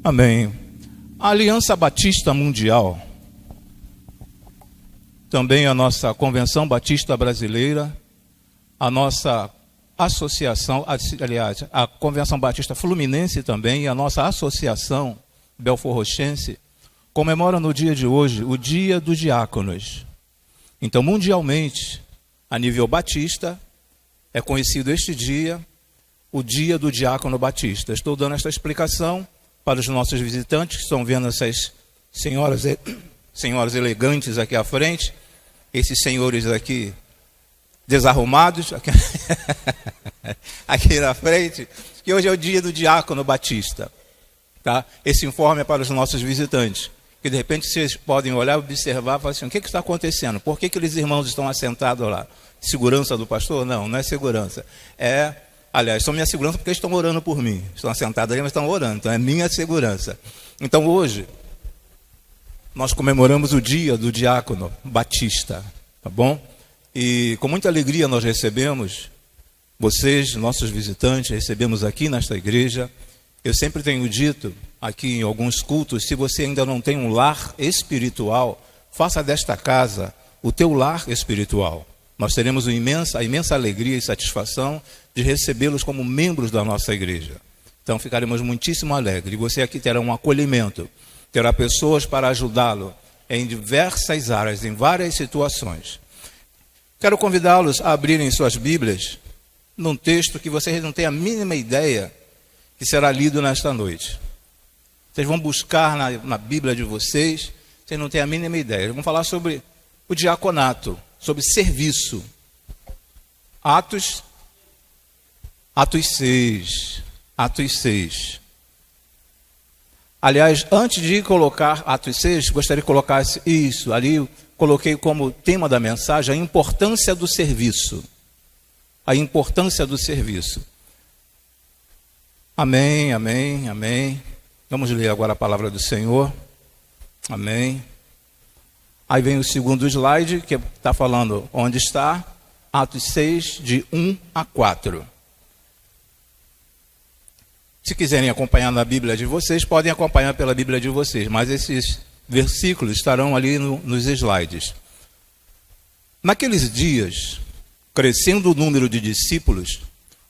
Amém. A Aliança Batista Mundial, também a nossa Convenção Batista Brasileira, a nossa associação, aliás, a Convenção Batista Fluminense também, e a nossa Associação Belforrochense, comemora no dia de hoje o Dia dos Diáconos. Então, mundialmente, a nível batista, é conhecido este dia, o Dia do Diácono Batista. Estou dando esta explicação para os nossos visitantes que estão vendo essas senhoras elegantes aqui à frente, esses senhores aqui desarrumados, aqui na frente, que hoje é o Dia do Diácono Batista. Tá? Esse informe é para os nossos visitantes, que de repente vocês podem olhar, observar e falar assim, o que está acontecendo? Por que aqueles irmãos estão assentados lá? Segurança do pastor? Não, não é segurança. Aliás, são minha segurança porque eles estão orando por mim. Estão assentados ali, mas estão orando. Então, é minha segurança. Então, hoje, nós comemoramos o Dia do Diácono Batista. Tá bom? E com muita alegria nós recebemos vocês, nossos visitantes, recebemos aqui nesta igreja. Eu sempre tenho dito aqui em alguns cultos, se você ainda não tem um lar espiritual, faça desta casa o teu lar espiritual. Nós teremos a imensa alegria e satisfação de recebê-los como membros da nossa igreja. Então ficaremos muitíssimo alegres. E você aqui terá um acolhimento, terá pessoas para ajudá-lo em diversas áreas, em várias situações. Quero convidá-los a abrirem suas Bíblias num texto que vocês não têm a mínima ideia que será lido nesta noite. Vocês vão buscar na Bíblia de vocês, vocês não têm a mínima ideia. Vamos falar sobre o diaconato, sobre serviço. Atos 6. Aliás, antes de colocar Atos 6, gostaria que colocasse isso. Ali eu coloquei como tema da mensagem a importância do serviço. A importância do serviço. Amém, amém, amém. Vamos ler agora a palavra do Senhor. Amém. Aí vem o segundo slide, que está falando onde está. Atos 6, de 1 a 4. Se quiserem acompanhar na Bíblia de vocês, podem acompanhar pela Bíblia de vocês, mas esses versículos estarão ali nos slides. Naqueles dias, crescendo o número de discípulos,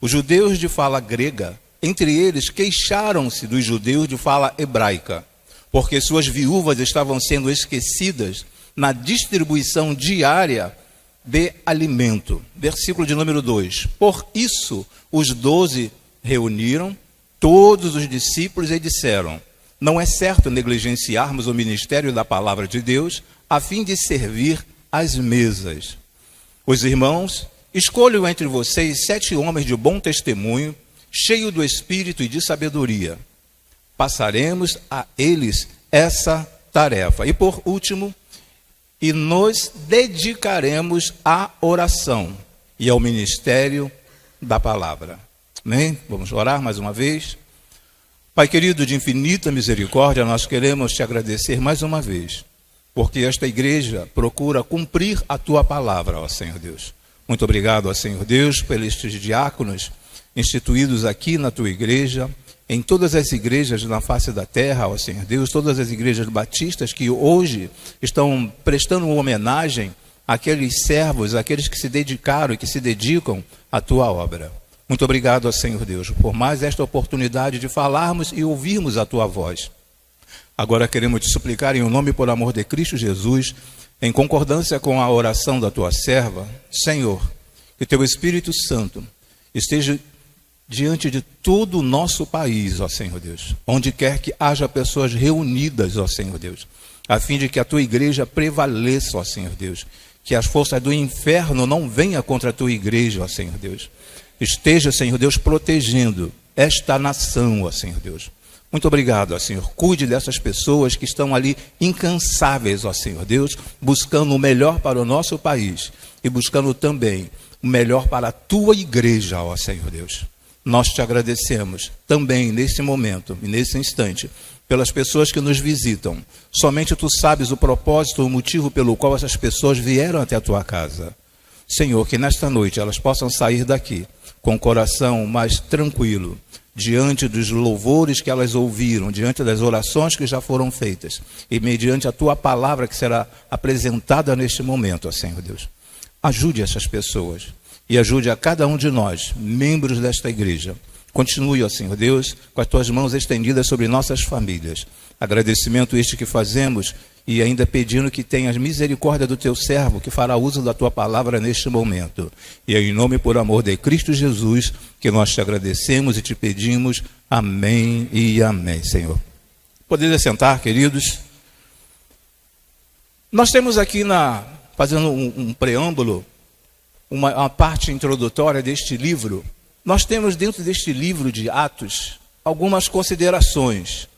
os judeus de fala grega, entre eles, queixaram-se dos judeus de fala hebraica, porque suas viúvas estavam sendo esquecidas na distribuição diária de alimento. Versículo de número 2. Por isso, os 12 reuniram todos os discípulos e disseram: não é certo negligenciarmos o ministério da palavra de Deus a fim de servir às mesas. Os irmãos, escolham entre vocês 7 homens de bom testemunho, cheios do espírito e de sabedoria. Passaremos a eles essa tarefa. E por último, e nos dedicaremos à oração e ao ministério da palavra. Amém? Vamos orar mais uma vez. Pai querido, de infinita misericórdia, nós queremos te agradecer mais uma vez, porque esta igreja procura cumprir a tua palavra, ó Senhor Deus. Muito obrigado, ó Senhor Deus, pelos estes diáconos instituídos aqui na tua igreja, em todas as igrejas na face da terra, ó Senhor Deus, todas as igrejas batistas que hoje estão prestando uma homenagem àqueles servos, àqueles que se dedicaram e que se dedicam à tua obra. Muito obrigado, ó Senhor Deus, por mais esta oportunidade de falarmos e ouvirmos a tua voz. Agora queremos te suplicar em nome e por amor de Cristo Jesus, em concordância com a oração da tua serva, Senhor, que teu Espírito Santo esteja diante de todo o nosso país, ó Senhor Deus, onde quer que haja pessoas reunidas, ó Senhor Deus, a fim de que a tua igreja prevaleça, ó Senhor Deus, que as forças do inferno não venham contra a tua igreja, ó Senhor Deus. Esteja, Senhor Deus, protegendo esta nação, ó Senhor Deus. Muito obrigado, ó Senhor. Cuide dessas pessoas que estão ali incansáveis, ó Senhor Deus, buscando o melhor para o nosso país e buscando também o melhor para a tua igreja, ó Senhor Deus. Nós te agradecemos também nesse momento e nesse instante pelas pessoas que nos visitam. Somente tu sabes o propósito, o motivo pelo qual essas pessoas vieram até a tua casa. Senhor, que nesta noite elas possam sair daqui com o coração mais tranquilo, diante dos louvores que elas ouviram, diante das orações que já foram feitas, e mediante a tua palavra que será apresentada neste momento, ó Senhor Deus. Ajude essas pessoas e ajude a cada um de nós, membros desta igreja. Continue, ó Senhor Deus, com as tuas mãos estendidas sobre nossas famílias. Agradecimento este que fazemos e ainda pedindo que tenhas misericórdia do teu servo, que fará uso da tua palavra neste momento. E é em nome e por amor de Cristo Jesus que nós te agradecemos e te pedimos. Amém e amém, Senhor. Poderia sentar, queridos. Nós temos aqui, fazendo um preâmbulo, uma parte introdutória deste livro. Nós temos dentro deste livro de Atos algumas considerações.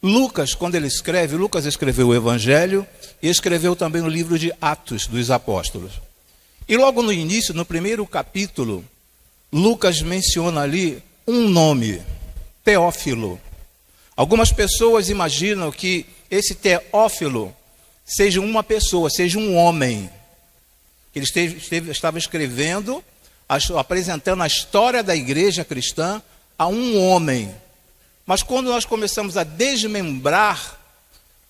Lucas, quando ele escreve, Lucas escreveu o Evangelho e escreveu também o livro de Atos dos Apóstolos. E logo no início, no primeiro capítulo, Lucas menciona ali um nome, Teófilo. Algumas pessoas imaginam que esse Teófilo seja uma pessoa, seja um homem. Ele estava escrevendo, apresentando a história da igreja cristã a um homem. Mas quando nós começamos a desmembrar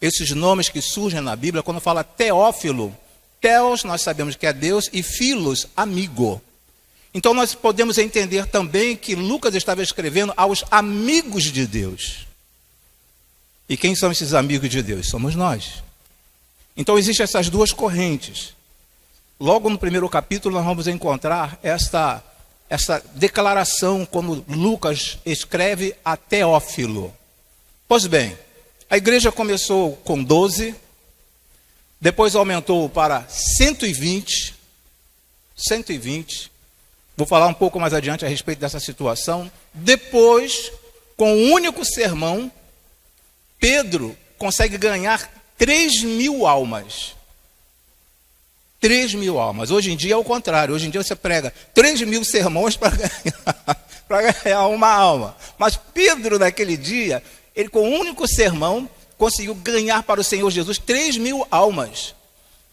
esses nomes que surgem na Bíblia, quando fala Teófilo, Theos nós sabemos que é Deus e Filos, amigo. Então nós podemos entender também que Lucas estava escrevendo aos amigos de Deus. E quem são esses amigos de Deus? Somos nós. Então existem essas duas correntes. Logo no primeiro capítulo nós vamos encontrar essa declaração quando Lucas escreve a Teófilo. Pois bem, a igreja começou com 12, depois aumentou para 120. Vou falar um pouco mais adiante a respeito dessa situação. Depois, com um único sermão, Pedro consegue ganhar 3.000 almas. 3.000 almas. Hoje em dia é o contrário. Hoje em dia você prega 3.000 sermões para ganhar uma alma. Mas Pedro, naquele dia, ele com um único sermão, conseguiu ganhar para o Senhor Jesus 3.000 almas.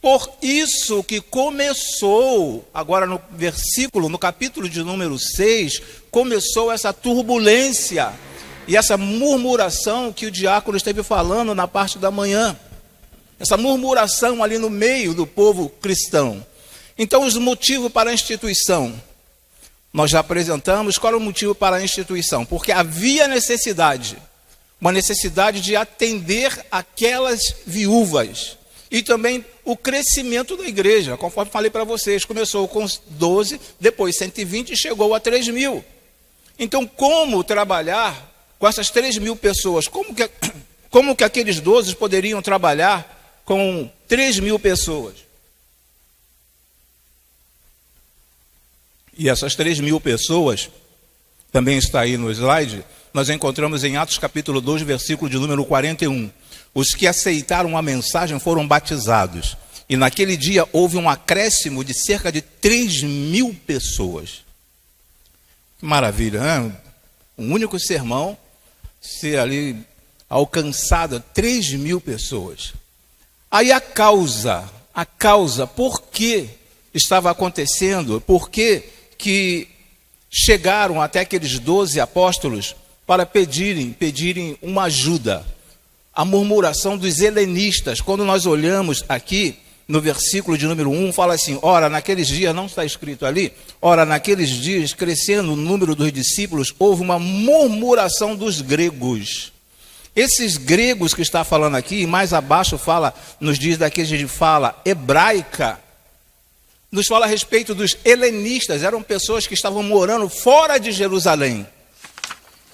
Por isso que começou, agora no capítulo de número 6, começou essa turbulência e essa murmuração que o diácono esteve falando na parte da manhã. Essa murmuração ali no meio do povo cristão. Então, os motivos para a instituição. Nós já apresentamos qual era o motivo para a instituição. Porque havia necessidade. Uma necessidade de atender aquelas viúvas. E também o crescimento da igreja. Conforme falei para vocês, começou com 12, depois 120 e chegou a 3.000. Então, como trabalhar com essas 3.000 pessoas? Como que aqueles 12 poderiam trabalhar com 3.000 pessoas? E essas 3.000 pessoas, também está aí no slide, nós encontramos em Atos capítulo 2, versículo de número 41. Os que aceitaram a mensagem foram batizados. E naquele dia houve um acréscimo de cerca de 3.000 pessoas. Que maravilha, né? Um único sermão, ser ali alcançado 3.000 pessoas. Aí a causa, por que estava acontecendo, por que chegaram até aqueles 12 apóstolos para pedirem uma ajuda. A murmuração dos helenistas, quando nós olhamos aqui no versículo de número 1, fala assim, ora, naqueles dias, não está escrito ali, ora, naqueles dias, crescendo o número dos discípulos, houve uma murmuração dos gregos. Esses gregos que está falando aqui, mais abaixo fala, nos dias daqueles de fala hebraica, nos fala a respeito dos helenistas, eram pessoas que estavam morando fora de Jerusalém.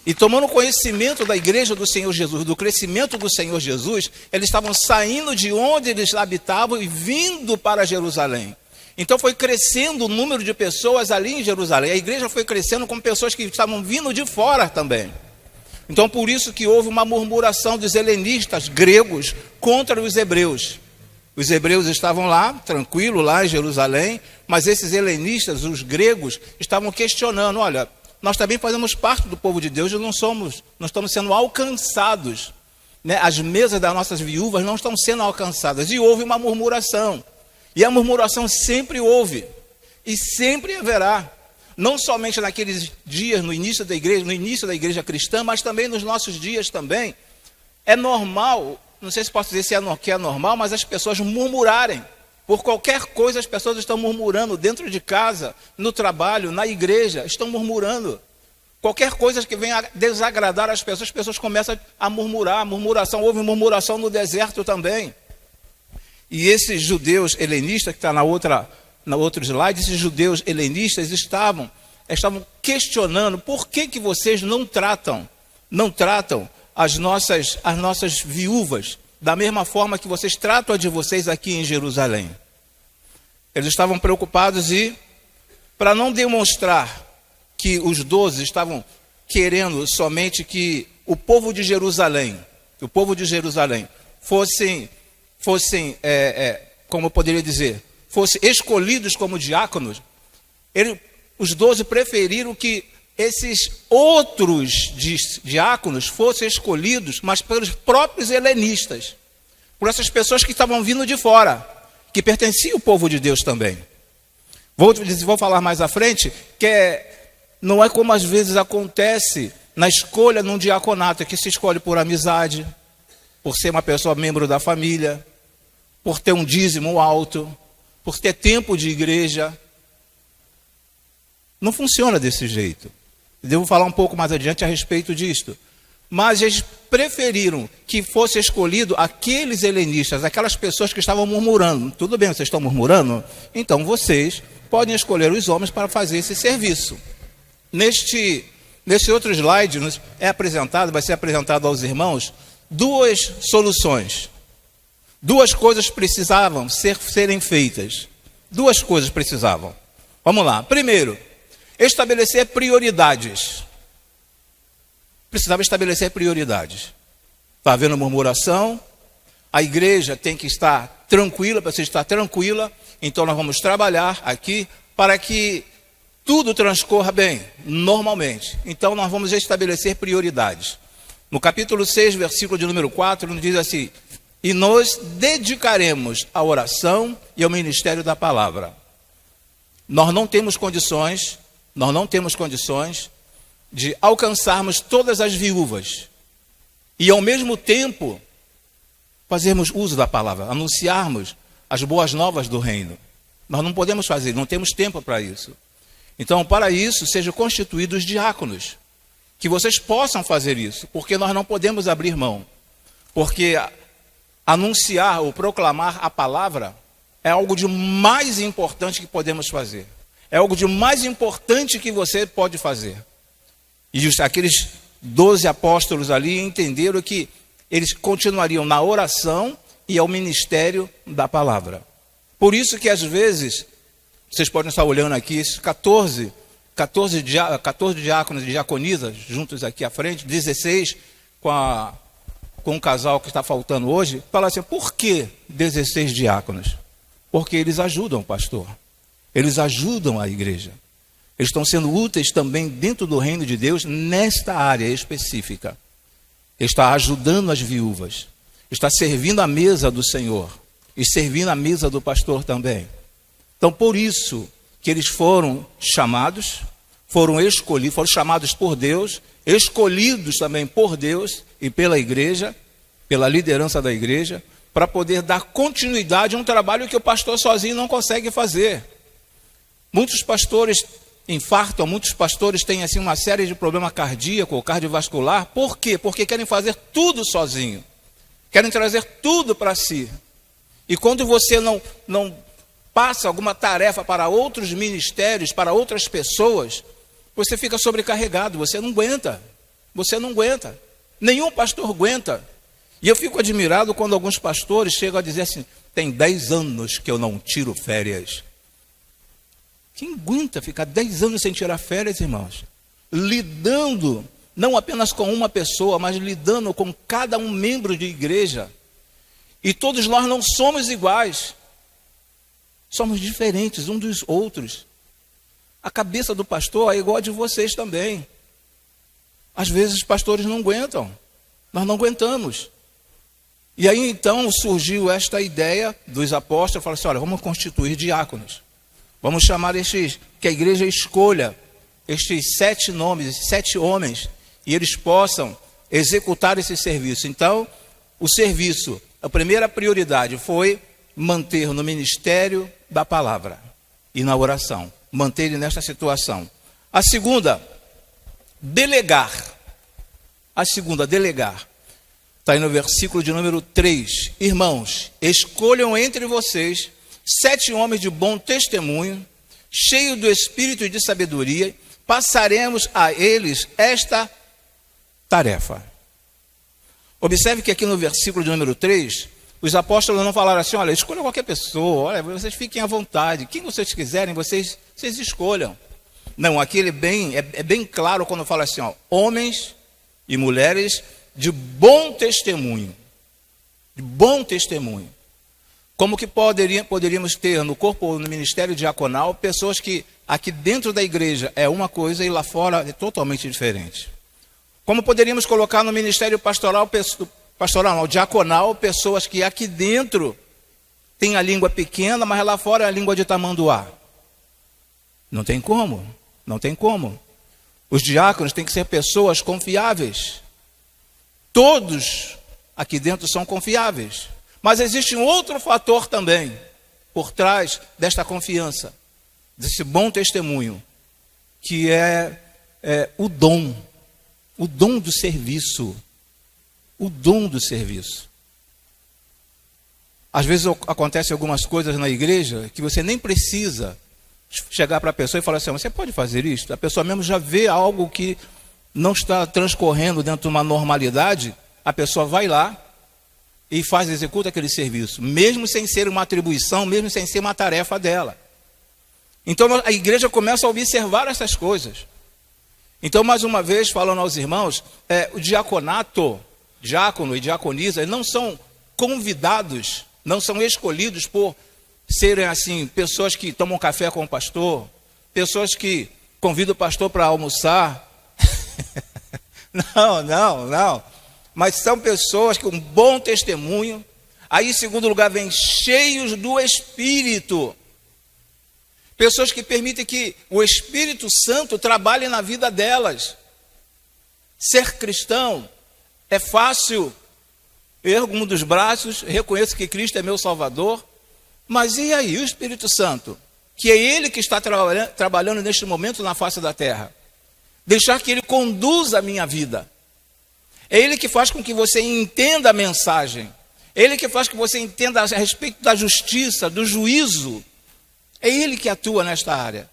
E tomando conhecimento da igreja do Senhor Jesus, do crescimento do Senhor Jesus, eles estavam saindo de onde eles habitavam e vindo para Jerusalém. Então foi crescendo o número de pessoas ali em Jerusalém. A igreja foi crescendo com pessoas que estavam vindo de fora também. Então por isso que houve uma murmuração dos helenistas gregos contra os hebreus. Os hebreus estavam lá, tranquilos, lá em Jerusalém, mas esses helenistas, os gregos, estavam questionando, olha, nós também fazemos parte do povo de Deus e não estamos sendo alcançados, né? As mesas das nossas viúvas não estão sendo alcançadas. E houve uma murmuração. E a murmuração sempre houve. E sempre haverá. não somente naqueles dias, no início da igreja cristã, mas também nos nossos dias também. É normal, não sei se posso dizer que é normal, mas as pessoas murmurarem. Por qualquer coisa as pessoas estão murmurando, dentro de casa, no trabalho, na igreja, estão murmurando. Qualquer coisa que venha a desagradar as pessoas começam a murmurar. Murmuração, houve murmuração no deserto também. E esses judeus helenistas, que está na outro slide, esses judeus helenistas estavam questionando por que vocês não tratam as nossas viúvas da mesma forma que vocês tratam a de vocês aqui em Jerusalém. Eles estavam preocupados e, para não demonstrar que os 12 estavam querendo somente que o povo de Jerusalém fossem, como eu poderia dizer, fossem escolhidos como diáconos, os 12 preferiram que esses outros diáconos fossem escolhidos, mas pelos próprios helenistas, por essas pessoas que estavam vindo de fora, que pertenciam ao povo de Deus também. Vou falar mais à frente, não é como às vezes acontece na escolha num diaconato, que se escolhe por amizade, por ser uma pessoa membro da família, por ter um dízimo alto, por ter tempo de igreja. Não funciona desse jeito. Devo falar um pouco mais adiante a respeito disto. Mas eles preferiram que fosse escolhido aqueles helenistas, aquelas pessoas que estavam murmurando. Tudo bem, vocês estão murmurando? Então vocês podem escolher os homens para fazer esse serviço. Neste outro slide vai ser apresentado aos irmãos duas soluções. Duas coisas precisavam serem feitas. Duas coisas precisavam. Vamos lá. Primeiro, estabelecer prioridades. Precisava estabelecer prioridades. Está havendo murmuração, a igreja tem que estar tranquila, precisa estar tranquila, então nós vamos trabalhar aqui para que tudo transcorra bem, normalmente. Então nós vamos estabelecer prioridades. No capítulo 6, versículo de número 4, nos diz assim: e nos dedicaremos à oração e ao ministério da palavra. Nós não temos condições de alcançarmos todas as viúvas e ao mesmo tempo fazermos uso da palavra, anunciarmos as boas novas do reino. Nós não podemos fazer, não temos tempo para isso. Então, para isso, sejam constituídos diáconos, que vocês possam fazer isso, porque nós não podemos abrir mão, porque anunciar ou proclamar a palavra é algo de mais importante que podemos fazer. É algo de mais importante que você pode fazer. E aqueles 12 apóstolos ali entenderam que eles continuariam na oração e ao ministério da palavra. Por isso que às vezes, vocês podem estar olhando aqui, esses 14 diáconos e diaconisas juntos aqui à frente, 16 com um casal que está faltando hoje, fala assim: por que 16 diáconos? Porque eles ajudam o pastor. Eles ajudam a igreja. Eles estão sendo úteis também dentro do reino de Deus nesta área específica. Está ajudando as viúvas. Está servindo a mesa do Senhor. E servindo a mesa do pastor também. Então, por isso que eles foram chamados, foram escolhidos, foram chamados por Deus, escolhidos também por Deus e pela igreja, pela liderança da igreja, para poder dar continuidade a um trabalho que o pastor sozinho não consegue fazer. Muitos pastores infartam, muitos pastores têm assim uma série de problemas cardíaco ou cardiovascular. Por quê? Porque querem fazer tudo sozinho. Querem trazer tudo para si. E quando você não passa alguma tarefa para outros ministérios, para outras pessoas, você fica sobrecarregado, você não aguenta. Você não aguenta. Nenhum pastor aguenta. E eu fico admirado quando alguns pastores chegam a dizer assim: tem 10 anos que eu não tiro férias. Quem aguenta ficar 10 anos sem tirar férias, irmãos? Lidando, não apenas com uma pessoa, mas lidando com cada um membro de igreja. E todos nós não somos iguais. Somos diferentes uns dos outros. A cabeça do pastor é igual a de vocês também. Às vezes os pastores não aguentam. Nós não aguentamos. E aí então surgiu esta ideia dos apóstolos. Falaram assim: olha, vamos constituir diáconos. Vamos chamar que a igreja escolha estes 7 nomes, 7 homens, e eles possam executar esse serviço. Então, o serviço, a primeira prioridade foi manter no ministério da palavra e na oração, manter ele nesta situação. A segunda, delegar. Está aí no versículo de número 3. Irmãos, escolham entre vocês 7 homens de bom testemunho, cheios do espírito e de sabedoria, passaremos a eles esta tarefa. Observe que aqui no versículo de número 3, os apóstolos não falaram assim: olha, escolham qualquer pessoa, olha, vocês fiquem à vontade, quem vocês quiserem, vocês escolham. Não, aqui ele é bem claro quando fala assim, ó, homens e mulheres de bom testemunho. De bom testemunho. Como que poderíamos ter no corpo, no ministério diaconal, pessoas que aqui dentro da igreja é uma coisa e lá fora é totalmente diferente. Como poderíamos colocar no ministério pastoral, diaconal, pessoas que aqui dentro têm a língua pequena, mas lá fora é a língua de tamanduá. Não tem como. Os diáconos têm que ser pessoas confiáveis. Todos aqui dentro são confiáveis. Mas existe um outro fator também por trás desta confiança, desse bom testemunho, que é o dom do serviço. O dom do serviço. Às vezes acontecem algumas coisas na igreja que você nem precisa chegar para a pessoa e falar assim: você pode fazer isso? A pessoa mesmo já vê algo que não está transcorrendo dentro de uma normalidade, a pessoa vai lá e executa aquele serviço, mesmo sem ser uma atribuição, mesmo sem ser uma tarefa dela. Então a igreja começa a observar essas coisas. Então, mais uma vez, falando aos irmãos, o diaconato, diácono e diaconisa, não são convidados, não são escolhidos por serem assim, pessoas que tomam café com o pastor, pessoas que convidam o pastor para almoçar. Não. Mas são pessoas com um bom testemunho. Aí, em segundo lugar, vem cheios do Espírito. Pessoas que permitem que o Espírito Santo trabalhe na vida delas. Ser cristão é fácil. Ergo um dos braços, reconheço que Cristo é meu Salvador. Mas e aí, o Espírito Santo? Que é Ele que está trabalhando neste momento na face da terra. Deixar que Ele conduza a minha vida. É Ele que faz com que você entenda a mensagem. É Ele que faz com que você entenda a respeito da justiça, do juízo. É Ele que atua nesta área.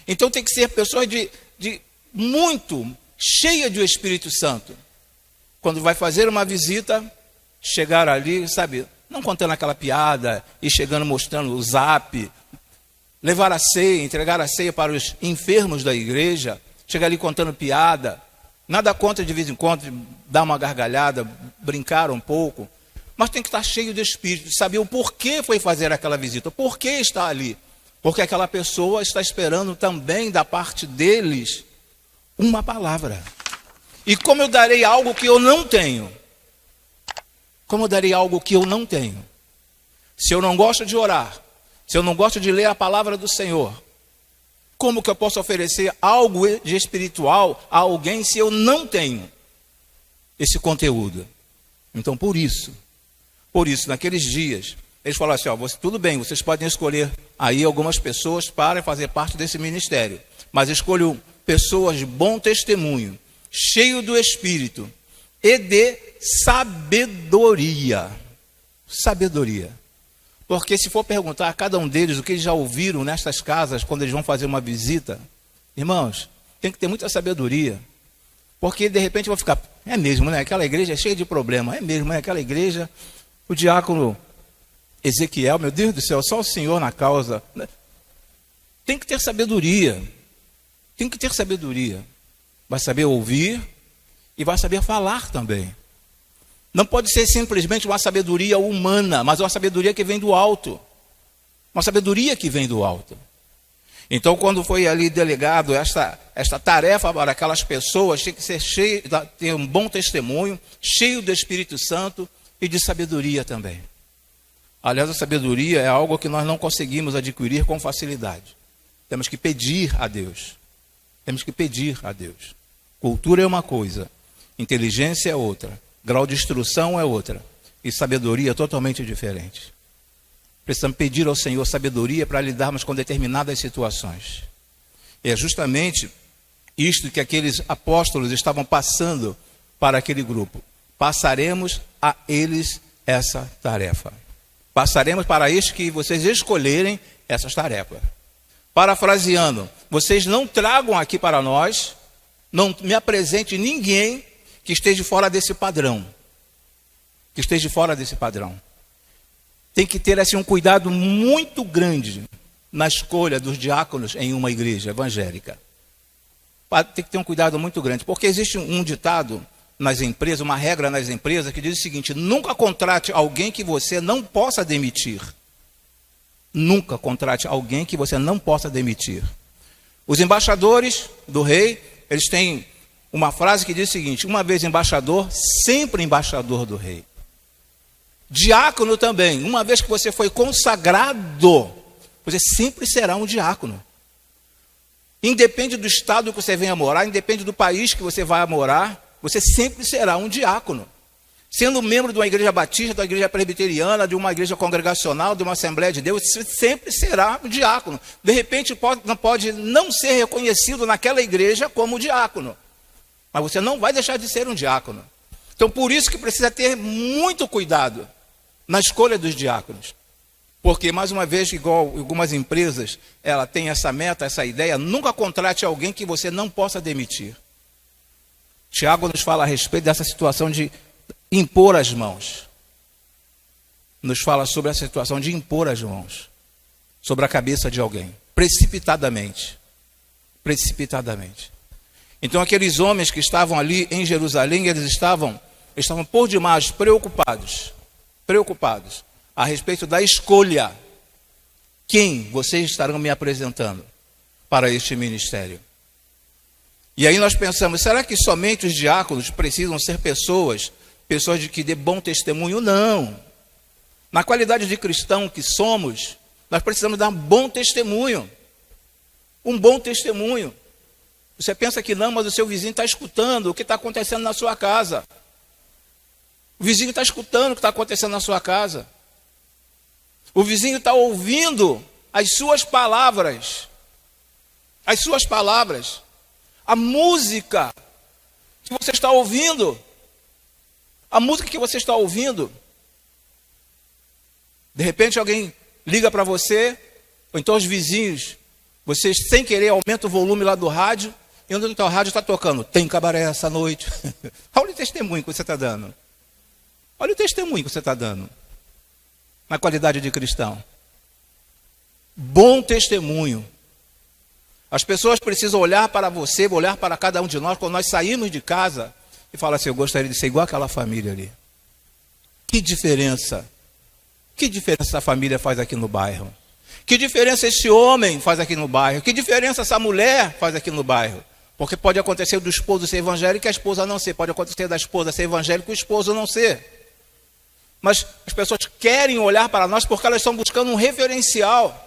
Então tem que ser pessoas de muito cheia do Espírito Santo. Quando vai fazer uma visita, chegar ali, sabe, não contando aquela piada e chegando mostrando o zap, levar a ceia, entregar a ceia para os enfermos da igreja, chegar ali contando piada, nada contra de vez em quando dar uma gargalhada, brincar um pouco, mas tem que estar cheio de Espírito, saber o porquê foi fazer aquela visita, por que está ali, porque aquela pessoa está esperando também da parte deles uma palavra. E como eu darei algo que eu não tenho? Como eu darei algo que eu não tenho? Se eu não gosto de orar, se eu não gosto de ler a palavra do Senhor, como que eu posso oferecer algo de espiritual a alguém se eu não tenho esse conteúdo? Então, por isso, naqueles dias, eles falaram assim, tudo bem, vocês podem escolher aí algumas pessoas para fazer parte desse ministério, mas escolham pessoas de bom testemunho, cheio do Espírito e de sabedoria. Sabedoria. Porque se for perguntar a cada um deles o que eles já ouviram nestas casas, quando eles vão fazer uma visita, irmãos, tem que ter muita sabedoria. Porque de repente vão ficar, é mesmo, né? Aquela igreja é cheia de problema, é mesmo, né? Aquela igreja, o diácono Ezequiel, meu Deus do céu, só o Senhor na causa. Tem que ter sabedoria. Tem que ter sabedoria. Vai saber ouvir e vai saber falar também. Não pode ser simplesmente uma sabedoria humana, mas uma sabedoria que vem do alto. Uma sabedoria que vem do alto. Então, quando foi ali delegado esta tarefa para aquelas pessoas, tinha que ser cheio, ter um bom testemunho, cheio do Espírito Santo e de sabedoria também. Aliás, a sabedoria é algo que nós não conseguimos adquirir com facilidade. Temos que pedir a Deus. Temos que pedir a Deus. Cultura é uma coisa, inteligência é outra, grau de instrução é outra, e sabedoria é totalmente diferente. Precisamos pedir ao Senhor sabedoria para lidarmos com determinadas situações. E é justamente isto que aqueles apóstolos estavam passando para aquele grupo. Passaremos a eles essa tarefa. Passaremos para estes que vocês escolherem essas tarefas. Parafraseando, vocês não tragam aqui para nós, não me apresente ninguém que esteja fora desse padrão. Que esteja fora desse padrão. Tem que ter assim, um cuidado muito grande na escolha dos diáconos em uma igreja evangélica. Tem que ter um cuidado muito grande, porque existe um ditado nas empresas, uma regra nas empresas que diz o seguinte: nunca contrate alguém que você não possa demitir. Nunca contrate alguém que você não possa demitir. Os embaixadores do rei, eles têm uma frase que diz o seguinte: uma vez embaixador, sempre embaixador do rei. Diácono também, uma vez que você foi consagrado, você sempre será um diácono. Independe do estado que você venha morar, independe do país que você vai morar, você sempre será um diácono. Sendo membro de uma igreja batista, de uma igreja presbiteriana, de uma igreja congregacional, de uma Assembleia de Deus, você sempre será um diácono. De repente pode não ser reconhecido naquela igreja como diácono, mas você não vai deixar de ser um diácono. Então por isso que precisa ter muito cuidado na escolha dos diáconos. Porque, mais uma vez, igual algumas empresas, ela tem essa meta, essa ideia, nunca contrate alguém que você não possa demitir. Tiago nos fala a respeito dessa situação de impor as mãos. Nos fala sobre a situação de impor as mãos sobre a cabeça de alguém, precipitadamente. Precipitadamente. Então, aqueles homens que estavam ali em Jerusalém, eles estavam por demais preocupados a respeito da escolha. Quem vocês estarão me apresentando para este ministério? E aí nós pensamos, será que somente os diáconos precisam ser pessoas de que dê bom testemunho? Não. Na qualidade de cristão que somos, nós precisamos dar um bom testemunho. Um bom testemunho. Você pensa que não, mas o seu vizinho está escutando o que está acontecendo na sua casa. O vizinho está escutando o que está acontecendo na sua casa. O vizinho está ouvindo as suas palavras. As suas palavras. A música que você está ouvindo. A música que você está ouvindo. De repente alguém liga para você, ou então os vizinhos, vocês sem querer aumentam o volume lá do rádio, e onde o rádio está tocando, tem cabaré essa noite. Olha o testemunho que você está dando. Olha o testemunho que você está dando. Na qualidade de cristão. Bom testemunho. As pessoas precisam olhar para você, olhar para cada um de nós, quando nós saímos de casa, e falar assim, eu gostaria de ser igual aquela família ali. Que diferença. Que diferença essa família faz aqui no bairro? Que diferença esse homem faz aqui no bairro? Que diferença essa mulher faz aqui no bairro? Porque pode acontecer do esposo ser evangélico e a esposa não ser. Pode acontecer da esposa ser evangélico e o esposo não ser. Mas as pessoas querem olhar para nós porque elas estão buscando um referencial.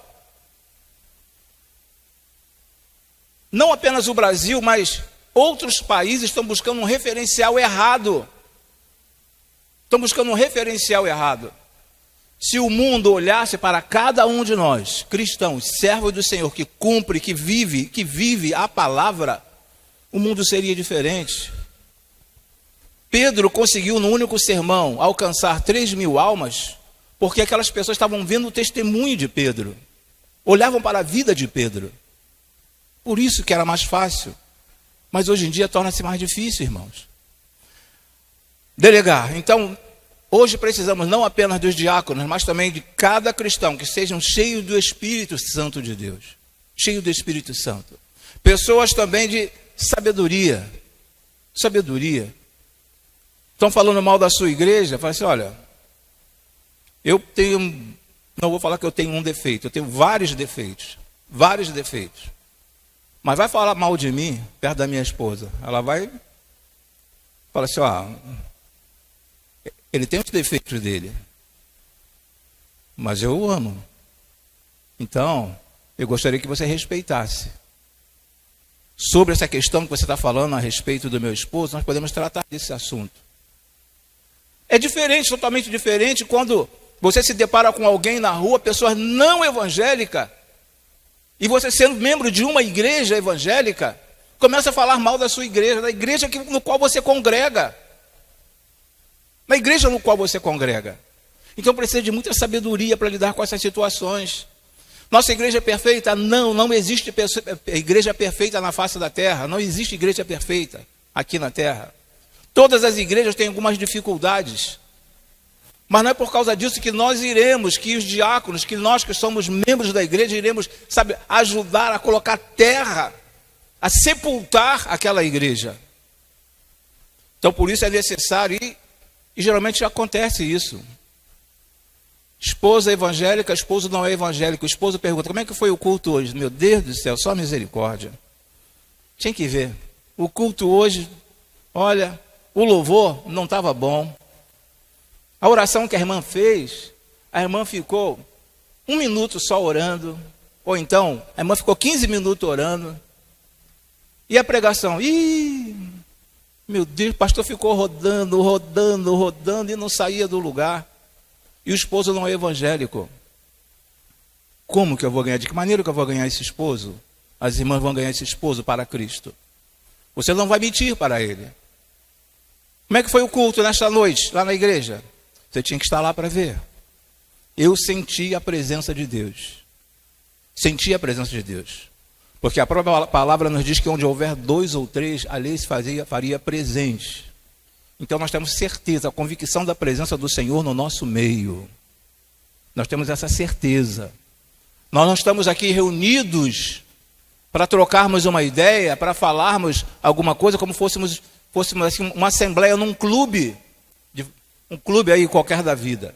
Não apenas o Brasil, mas outros países estão buscando um referencial errado. Estão buscando um referencial errado. Se o mundo olhasse para cada um de nós, cristãos, servos do Senhor, que cumpre, que vive a palavra, o mundo seria diferente. Pedro conseguiu, no único sermão, alcançar 3.000 almas, porque aquelas pessoas estavam vendo o testemunho de Pedro. Olhavam para a vida de Pedro. Por isso que era mais fácil. Mas hoje em dia torna-se mais difícil, irmãos. Delegar. Então, hoje precisamos não apenas dos diáconos, mas também de cada cristão que sejam cheios do Espírito Santo de Deus. Cheio do Espírito Santo. Pessoas também de sabedoria. Sabedoria. Estão falando mal da sua igreja? Fala assim, olha, eu tenho, não vou falar que eu tenho um defeito, eu tenho vários defeitos. Vários defeitos. Mas vai falar mal de mim, perto da minha esposa. Ela vai falar assim, ó, ele tem os defeitos dele, mas eu o amo. Então, eu gostaria que você respeitasse. sobre essa questão que você está falando a respeito do meu esposo, nós podemos tratar desse assunto. É diferente, totalmente diferente, quando você se depara com alguém na rua, pessoa não evangélica, e você sendo membro de uma igreja evangélica, começa a falar mal da sua igreja, da igreja no qual você congrega. Na igreja no qual você congrega. Então precisa de muita sabedoria para lidar com essas situações. Nossa igreja é perfeita? Não existe igreja perfeita na face da terra. Não existe igreja perfeita aqui na terra. Todas as igrejas têm algumas dificuldades. Mas não é por causa disso que nós iremos, que os diáconos, que nós que somos membros da igreja, iremos, ajudar a colocar terra, a sepultar aquela igreja. Então por isso é necessário, e geralmente acontece isso. Esposa evangélica, esposo não é evangélico. O esposo pergunta, como é que foi o culto hoje? Meu Deus do céu, só misericórdia. Tinha que ver. O culto hoje, olha, o louvor não estava bom. A oração que a irmã fez, a irmã ficou 1 minuto só orando. Ou então, a irmã ficou 15 minutos orando. E a pregação? Meu Deus, o pastor ficou rodando e não saía do lugar. E o esposo não é evangélico. Como que eu vou ganhar? De que maneira que eu vou ganhar esse esposo? As irmãs vão ganhar esse esposo para Cristo. Você não vai mentir para ele. Como é que foi o culto nesta noite, lá na igreja? Você tinha que estar lá para ver. Eu senti a presença de Deus. Senti a presença de Deus. Porque a própria palavra nos diz que onde houver 2 ou 3, ali se faria presente. Então nós temos certeza, a convicção da presença do Senhor no nosso meio. Nós temos essa certeza. Nós não estamos aqui reunidos para trocarmos uma ideia, para falarmos alguma coisa como fôssemos assim, uma assembleia num clube, um clube aí qualquer da vida.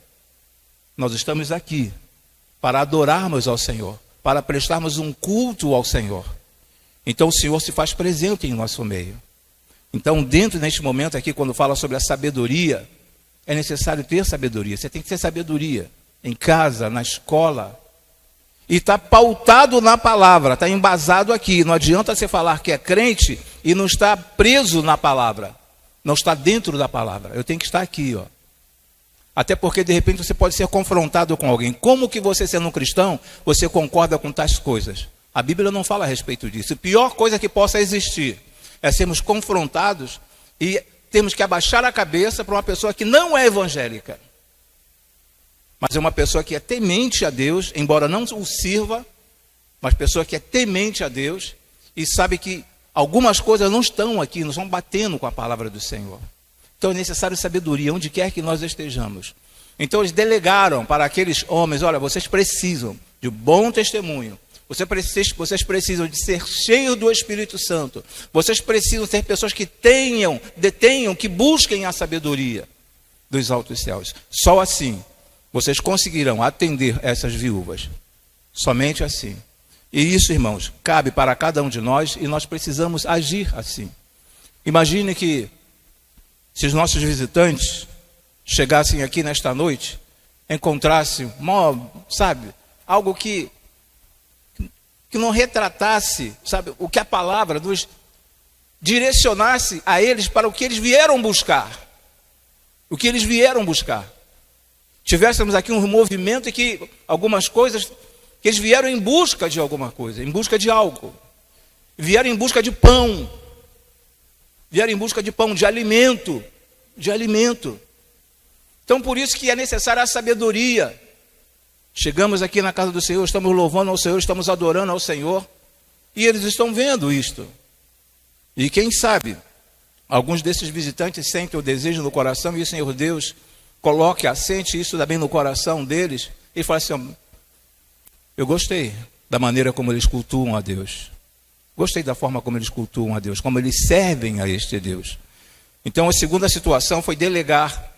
Nós estamos aqui para adorarmos ao Senhor, para prestarmos um culto ao Senhor. Então o Senhor se faz presente em nosso meio. Então, dentro neste momento aqui, quando fala sobre a sabedoria, é necessário ter sabedoria. Você tem que ter sabedoria em casa, na escola. E está pautado na palavra, está embasado aqui. Não adianta você falar que é crente e não está preso na palavra. Não está dentro da palavra. Eu tenho que estar aqui, ó. Até porque, de repente, você pode ser confrontado com alguém. Como que você, sendo um cristão, você concorda com tais coisas? A Bíblia não fala a respeito disso. A pior coisa que possa existir é sermos confrontados e temos que abaixar a cabeça para uma pessoa que não é evangélica. Mas é uma pessoa que é temente a Deus, embora não o sirva, mas pessoa que é temente a Deus e sabe que algumas coisas não estão aqui, não estão batendo com a palavra do Senhor. Então é necessário sabedoria, onde quer que nós estejamos. Então eles delegaram para aqueles homens, olha, vocês precisam de bom testemunho. Vocês precisam de ser cheios do Espírito Santo. Vocês precisam ser pessoas que detenham, que busquem a sabedoria dos altos céus. Só assim vocês conseguirão atender essas viúvas. Somente assim. E isso, irmãos, cabe para cada um de nós e nós precisamos agir assim. Imagine que se os nossos visitantes chegassem aqui nesta noite, encontrassem, algo que não retratasse, o que a palavra nos direcionasse a eles para o que eles vieram buscar. O que eles vieram buscar. Tivéssemos aqui um movimento em que algumas coisas, que eles vieram em busca de alguma coisa, em busca de algo. Vieram em busca de pão. Vieram em busca de pão, de alimento. Então por isso que é necessária a sabedoria. Chegamos aqui na casa do Senhor, estamos louvando ao Senhor, estamos adorando ao Senhor, e eles estão vendo isto. E quem sabe, alguns desses visitantes sentem o desejo no coração, e o Senhor Deus assente isso também no coração deles, e fala assim, eu gostei da maneira como eles cultuam a Deus. Gostei da forma como eles cultuam a Deus, como eles servem a este Deus. Então a segunda situação foi delegar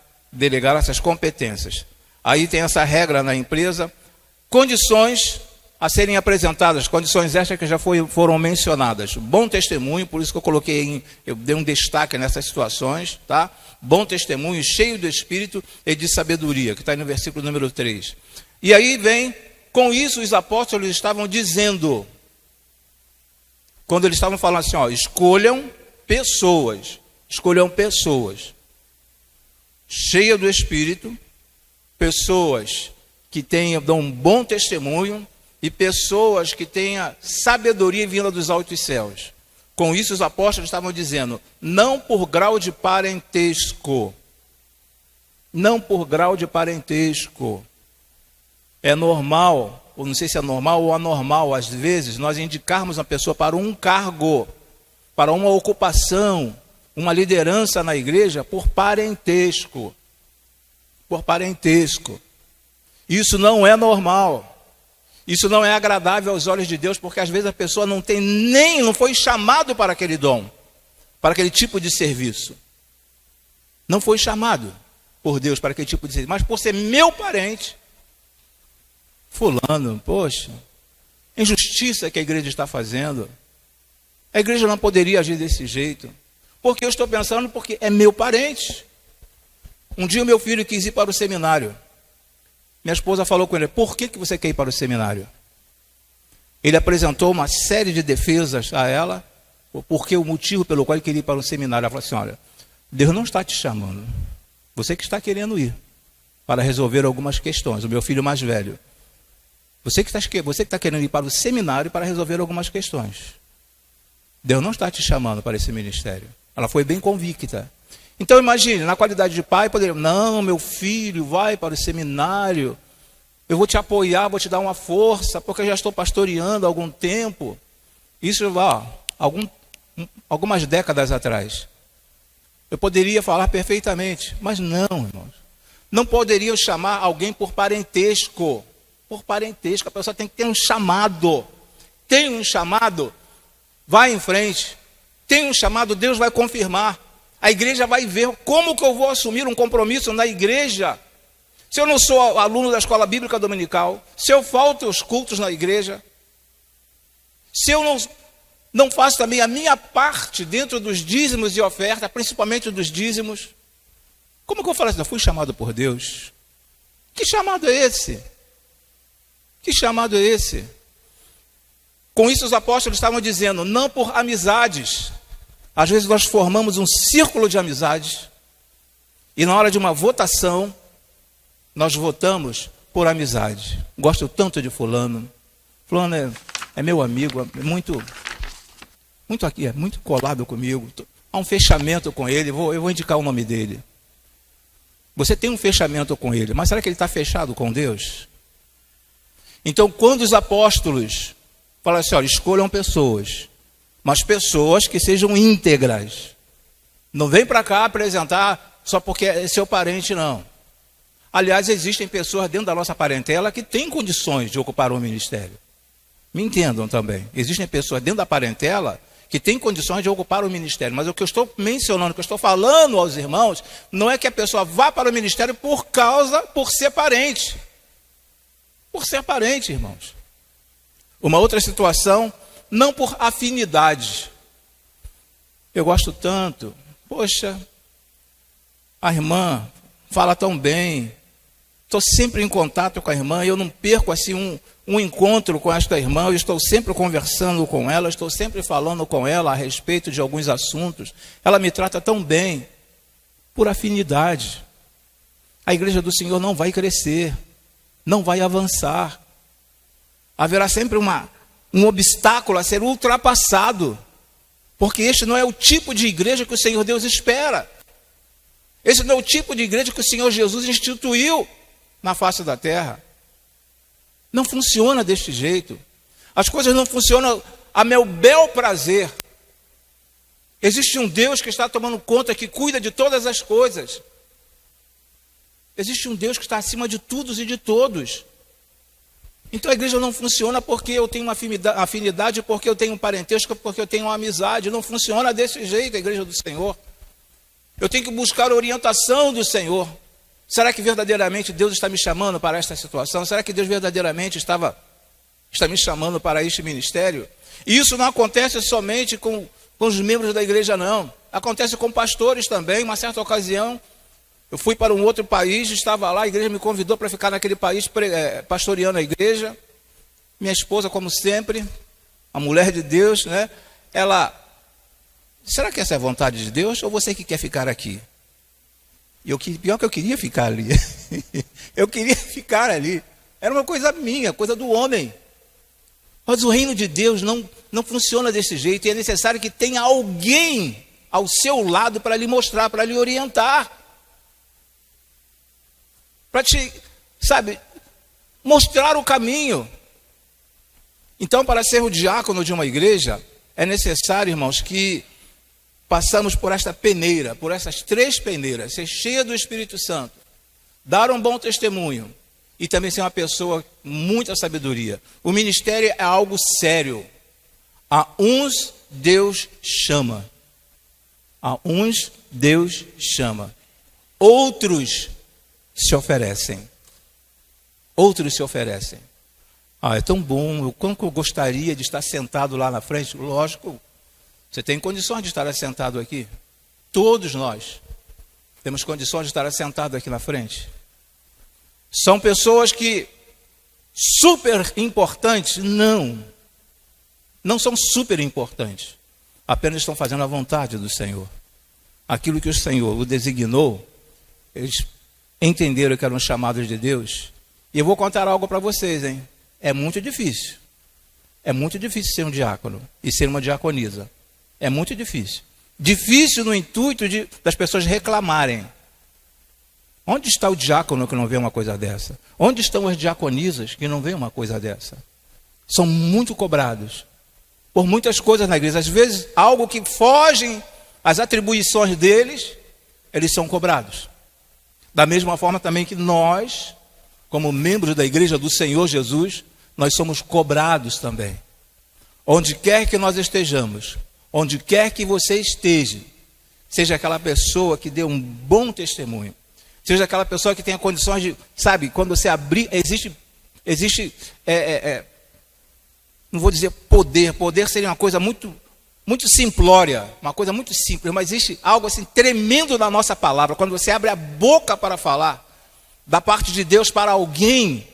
essas competências. Aí tem essa regra na empresa, condições a serem apresentadas, condições estas que já foram mencionadas. Bom testemunho, por isso que eu dei um destaque nessas situações, tá? Bom testemunho, cheio do Espírito e de sabedoria, que está aí no versículo número 3. E aí vem, com isso os apóstolos estavam dizendo, quando eles estavam falando assim, ó, escolham pessoas cheias do Espírito, pessoas que dão um bom testemunho e pessoas que tenham sabedoria vinda dos altos céus. Com isso os apóstolos estavam dizendo, não por grau de parentesco. Não por grau de parentesco. É normal, ou não sei se é normal ou anormal, às vezes, nós indicarmos uma pessoa para um cargo, para uma ocupação, uma liderança na igreja, por parentesco. Por parentesco. Isso não é normal. Isso não é agradável aos olhos de Deus, porque às vezes a pessoa não foi chamado para aquele dom, para aquele tipo de serviço. Não foi chamado por Deus para aquele tipo de serviço, mas por ser meu parente, fulano, poxa, injustiça que a igreja está fazendo. A igreja não poderia agir desse jeito. Porque eu estou pensando, porque é meu parente. Um dia o meu filho quis ir para o seminário. Minha esposa falou com ele, por que você quer ir para o seminário? Ele apresentou uma série de defesas a ela, porque o motivo pelo qual ele queria ir para o seminário. Ela falou assim, olha, Deus não está te chamando. Você que está querendo ir para resolver algumas questões. O meu filho mais velho. Você que está querendo ir para o seminário para resolver algumas questões. Deus não está te chamando para esse ministério. Ela foi bem convicta. Então imagine, na qualidade de pai, poderia, não, meu filho, vai para o seminário, eu vou te apoiar, vou te dar uma força, porque eu já estou pastoreando há algum tempo. Isso algumas décadas atrás. Eu poderia falar perfeitamente, mas não, irmãos. Não poderiam chamar alguém por parentesco. Por parentesco, a pessoa tem que ter um chamado. Tem um chamado, vai em frente. Tem um chamado, Deus vai confirmar. A igreja vai ver como que eu vou assumir um compromisso na igreja. Se eu não sou aluno da escola bíblica dominical, se eu falto aos cultos na igreja, se eu não faço também a minha parte dentro dos dízimos e oferta, principalmente dos dízimos, como que eu falo assim? Eu fui chamado por Deus. Que chamado é esse? Que chamado é esse? Com isso os apóstolos estavam dizendo, não por amizades. Às vezes nós formamos um círculo de amizades e na hora de uma votação, nós votamos por amizade. Gosto tanto de fulano. Fulano é meu amigo, é muito aqui, é muito colado comigo. Há um fechamento com ele, eu vou indicar o nome dele. Você tem um fechamento com ele, mas será que ele está fechado com Deus? Então, quando os apóstolos falam assim, olha, escolham pessoas, mas pessoas que sejam íntegras. Não vem para cá apresentar só porque é seu parente, não. Aliás, existem pessoas dentro da nossa parentela que têm condições de ocupar um ministério. Me entendam também. Existem pessoas dentro da parentela que têm condições de ocupar o ministério. Mas o que eu estou mencionando, o que eu estou falando aos irmãos, não é que a pessoa vá para o ministério por ser parente. Por ser parente, irmãos. Uma outra situação, não por afinidade. Eu gosto tanto. Poxa, a irmã fala tão bem. Estou sempre em contato com a irmã. Eu não perco assim um encontro com esta irmã. Eu estou sempre conversando com ela. Estou sempre falando com ela a respeito de alguns assuntos. Ela me trata tão bem. Por afinidade. A igreja do Senhor não vai crescer. Não vai avançar. Haverá sempre um obstáculo a ser ultrapassado. Porque este não é o tipo de igreja que o Senhor Deus espera. Esse não é o tipo de igreja que o Senhor Jesus instituiu na face da terra. Não funciona deste jeito. As coisas não funcionam a meu bel prazer. Existe um Deus que está tomando conta, que cuida de todas as coisas. Existe um Deus que está acima de todos e de todos. Então a igreja não funciona porque eu tenho uma afinidade, porque eu tenho um parentesco, porque eu tenho uma amizade. Não funciona desse jeito a igreja do Senhor. Eu tenho que buscar a orientação do Senhor. Será que verdadeiramente Deus está me chamando para esta situação? Será que Deus verdadeiramente está me chamando para este ministério? E isso não acontece somente com os membros da igreja, não. Acontece com pastores também. Uma certa ocasião, eu fui para um outro país, estava lá, a igreja me convidou para ficar naquele país pastoreando a igreja. Minha esposa, como sempre, a mulher de Deus, né? será que essa é a vontade de Deus ou você que quer ficar aqui? E pior que eu queria ficar ali. Eu queria ficar ali. Era uma coisa minha, coisa do homem. Mas o reino de Deus não funciona desse jeito. E é necessário que tenha alguém ao seu lado para lhe mostrar, para lhe orientar. Para te, mostrar o caminho. Então, para ser o diácono de uma igreja, é necessário, irmãos, que passamos por esta peneira, por essas 3 peneiras, ser cheia do Espírito Santo, dar um bom testemunho e também ser uma pessoa com muita sabedoria. O ministério é algo sério. A uns Deus chama. A uns Deus chama. Outros se oferecem. Outros se oferecem. É tão bom, quanto eu gostaria de estar sentado lá na frente. Lógico, você tem condições de estar assentado aqui? Todos nós temos condições de estar assentado aqui na frente. São pessoas que super importantes? Não são super importantes. Apenas estão fazendo a vontade do Senhor. Aquilo que o Senhor o designou, eles entenderam que eram chamados de Deus. E eu vou contar algo para vocês, hein? É muito difícil. É muito difícil ser um diácono e ser uma diaconisa. É muito difícil. Difícil no intuito das pessoas reclamarem. Onde está o diácono que não vê uma coisa dessa? Onde estão as diaconisas que não vê uma coisa dessa? São muito cobrados por muitas coisas na igreja. Às vezes, algo que fogem às atribuições deles, eles são cobrados. Da mesma forma também que nós, como membros da igreja do Senhor Jesus, nós somos cobrados também. Onde quer que nós estejamos, onde quer que você esteja, seja aquela pessoa que dê um bom testemunho, seja aquela pessoa que tenha condições de, quando você abrir, existe não vou dizer poder seria uma coisa muito, muito simplória, uma coisa muito simples, mas existe algo assim tremendo na nossa palavra, quando você abre a boca para falar, da parte de Deus para alguém,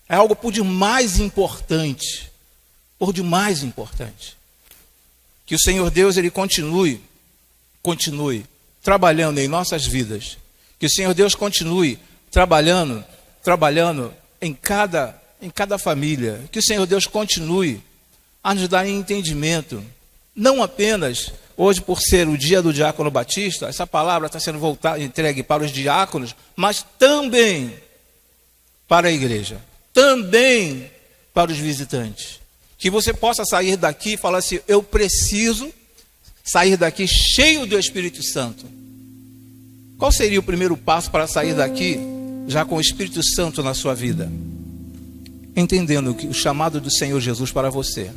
é algo por demais importante, que o Senhor Deus, Ele continue trabalhando em nossas vidas, que o Senhor Deus continue trabalhando em cada família, que o Senhor Deus continue a nos dar entendimento, não apenas hoje por ser o dia do diácono batista, essa palavra está sendo entregue para os diáconos, mas também para a igreja, também para os visitantes. Que você possa sair daqui e falar assim, eu preciso sair daqui cheio do Espírito Santo. Qual seria o primeiro passo para sair daqui já com o Espírito Santo na sua vida? Entendendo que o chamado do Senhor Jesus para você.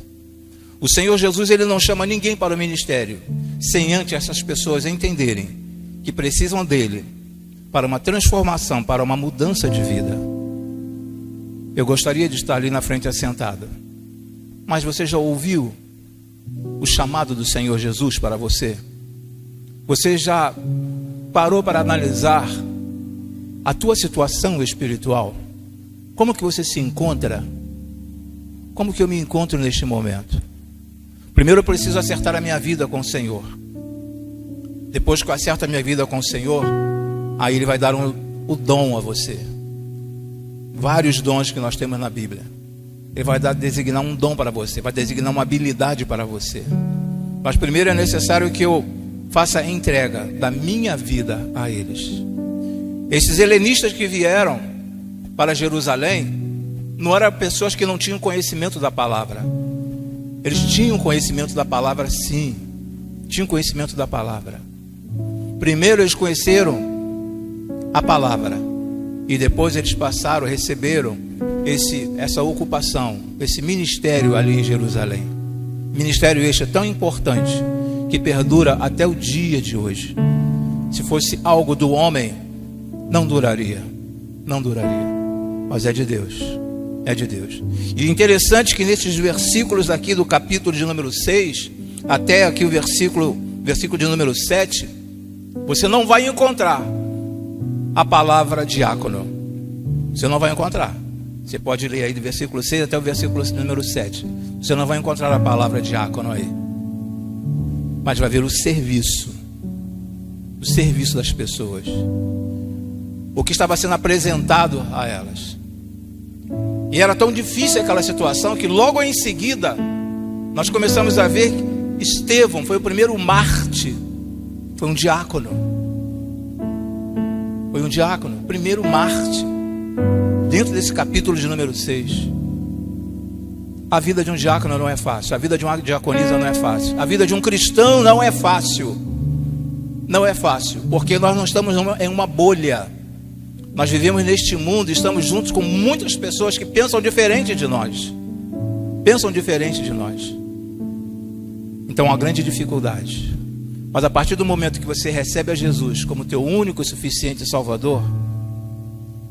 O Senhor Jesus, Ele não chama ninguém para o ministério, sem antes essas pessoas entenderem que precisam dEle para uma transformação, para uma mudança de vida. Eu gostaria de estar ali na frente assentado. Mas você já ouviu o chamado do Senhor Jesus para você? Você já parou para analisar a tua situação espiritual? Como que você se encontra? Como que eu me encontro neste momento? Primeiro eu preciso acertar a minha vida com o Senhor. Depois que eu acerto a minha vida com o Senhor, aí Ele vai dar o dom a você. Vários dons que nós temos na Bíblia. Ele vai designar um dom para você, vai designar uma habilidade para você. Mas primeiro é necessário que eu faça a entrega da minha vida a eles. Esses helenistas que vieram para Jerusalém não eram pessoas que não tinham conhecimento da palavra. Eles tinham conhecimento da palavra, sim. Tinham conhecimento da palavra. Primeiro eles conheceram a palavra e depois eles receberam essa ocupação, esse ministério ali em Jerusalém. Ministério este é tão importante que perdura até o dia de hoje. Se fosse algo do homem, não duraria. Mas é de Deus. É de Deus. E interessante que nesses versículos aqui do capítulo de número 6, até aqui o versículo de número 7, você não vai encontrar a palavra diácono. Você não vai encontrar. Você pode ler aí do versículo 6 até o versículo número 7. Você não vai encontrar a palavra diácono aí. mas vai ver o serviço das pessoas, o que estava sendo apresentado a elas. E era tão difícil aquela situação que logo em seguida nós começamos a ver que Estevão foi o primeiro mártir, foi um diácono, primeiro mártir, dentro desse capítulo de número 6. A vida de um diácono não é fácil, a vida de uma diaconisa não é fácil, a vida de um cristão não é fácil, porque nós não estamos em uma bolha, nós vivemos neste mundo e estamos juntos com muitas pessoas que pensam diferente de nós, então é uma grande dificuldade. Mas a partir do momento que você recebe a Jesus como teu único e suficiente Salvador,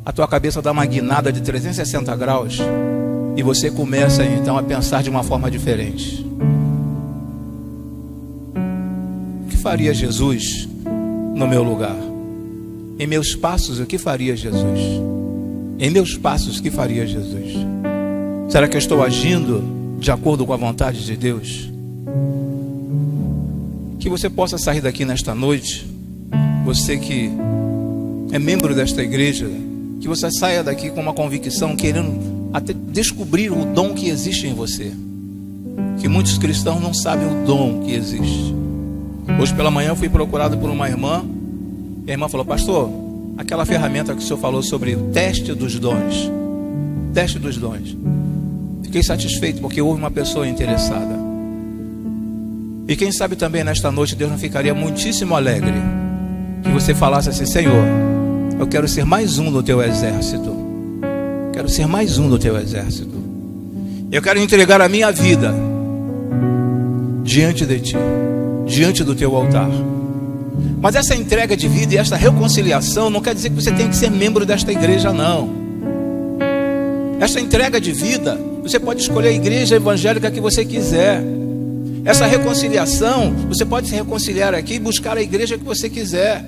a tua cabeça dá uma guinada de 360 graus e você começa então a pensar de uma forma diferente. O que faria Jesus no meu lugar? Em meus passos, o que faria Jesus? Será que eu estou agindo de acordo com a vontade de Deus? Que você possa sair daqui nesta noite, você que é membro desta igreja, que você saia daqui com uma convicção, querendo até descobrir o dom que existe em você, que muitos cristãos não sabem o dom que existe. Hoje pela manhã eu fui procurado por uma irmã, e a irmã falou: pastor, aquela ferramenta que o senhor falou sobre o teste dos dons, fiquei satisfeito porque houve uma pessoa interessada. E quem sabe também nesta noite Deus não ficaria muitíssimo alegre que você falasse assim: Senhor, eu quero ser mais um no teu exército, eu quero entregar a minha vida diante de ti, diante do teu altar. Mas essa entrega de vida e esta reconciliação não quer dizer que você tem que ser membro desta igreja, não. Esta entrega de vida, você pode escolher a igreja evangélica que você quiser. Essa reconciliação, você pode se reconciliar aqui e buscar a igreja que você quiser.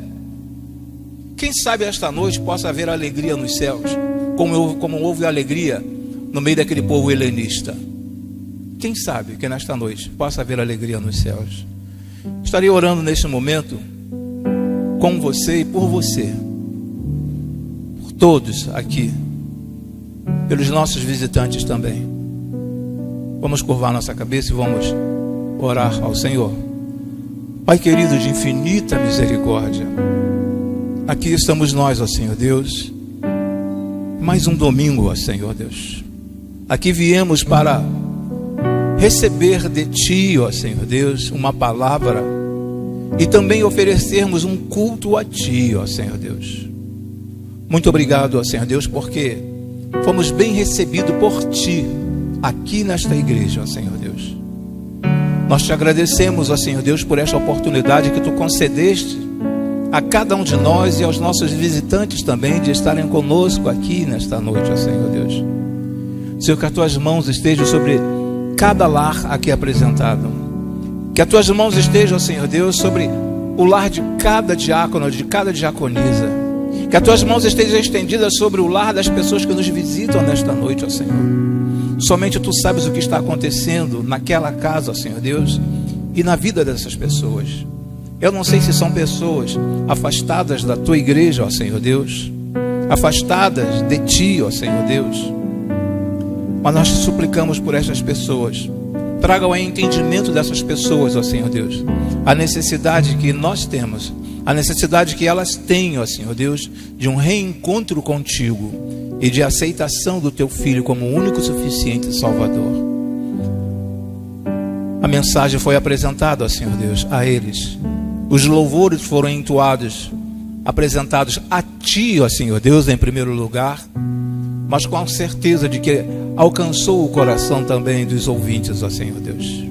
Quem sabe esta noite possa haver alegria nos céus, como houve alegria no meio daquele povo helenista. Quem sabe que nesta noite possa haver alegria nos céus. Estarei orando neste momento com você e por você, por todos aqui, pelos nossos visitantes também. Vamos curvar nossa cabeça e vamos orar ao Senhor. Pai querido de infinita misericórdia, aqui estamos nós, ó Senhor Deus, mais um domingo, ó Senhor Deus. Aqui viemos para receber de Ti, ó Senhor Deus, uma palavra e também oferecermos um culto a Ti, ó Senhor Deus. Muito obrigado, ó Senhor Deus, porque fomos bem recebidos por Ti aqui nesta igreja, ó Senhor Deus. Nós te agradecemos, ó Senhor Deus, por esta oportunidade que Tu concedeste a cada um de nós e aos nossos visitantes também de estarem conosco aqui nesta noite, ó Senhor Deus. Senhor, que as Tuas mãos estejam sobre cada lar aqui apresentado. Que as Tuas mãos estejam, ó Senhor Deus, sobre o lar de cada diácono, de cada diaconisa. Que as Tuas mãos estejam estendidas sobre o lar das pessoas que nos visitam nesta noite, ó Senhor. Somente Tu sabes o que está acontecendo naquela casa, ó Senhor Deus, e na vida dessas pessoas. Eu não sei se são pessoas afastadas da Tua igreja, ó Senhor Deus, afastadas de Ti, ó Senhor Deus, mas nós te suplicamos por estas pessoas. Traga o entendimento dessas pessoas, ó Senhor Deus, a necessidade que nós temos, a necessidade que elas têm, ó Senhor Deus, de um reencontro contigo e de aceitação do Teu Filho como o único suficiente Salvador. A mensagem foi apresentada, ó Senhor Deus, a eles. Os louvores foram entoados, apresentados a Ti, ó Senhor Deus, em primeiro lugar, mas com a certeza de que alcançou o coração também dos ouvintes, ó Senhor Deus.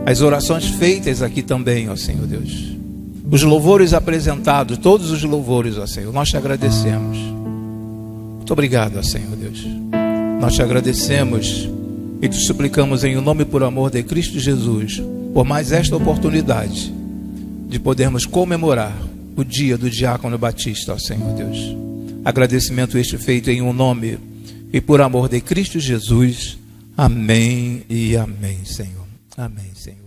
As orações feitas aqui também, ó Senhor Deus. Os louvores apresentados, todos os louvores, ó Senhor, nós te agradecemos. Muito obrigado, ó Senhor Deus. Nós te agradecemos e te suplicamos em nome e por amor de Cristo Jesus, por mais esta oportunidade de podermos comemorar o dia do Diácono Batista, ó Senhor Deus. Agradecimento este feito em nome e por amor de Cristo Jesus. Amém e amém, Senhor. Amém, Senhor.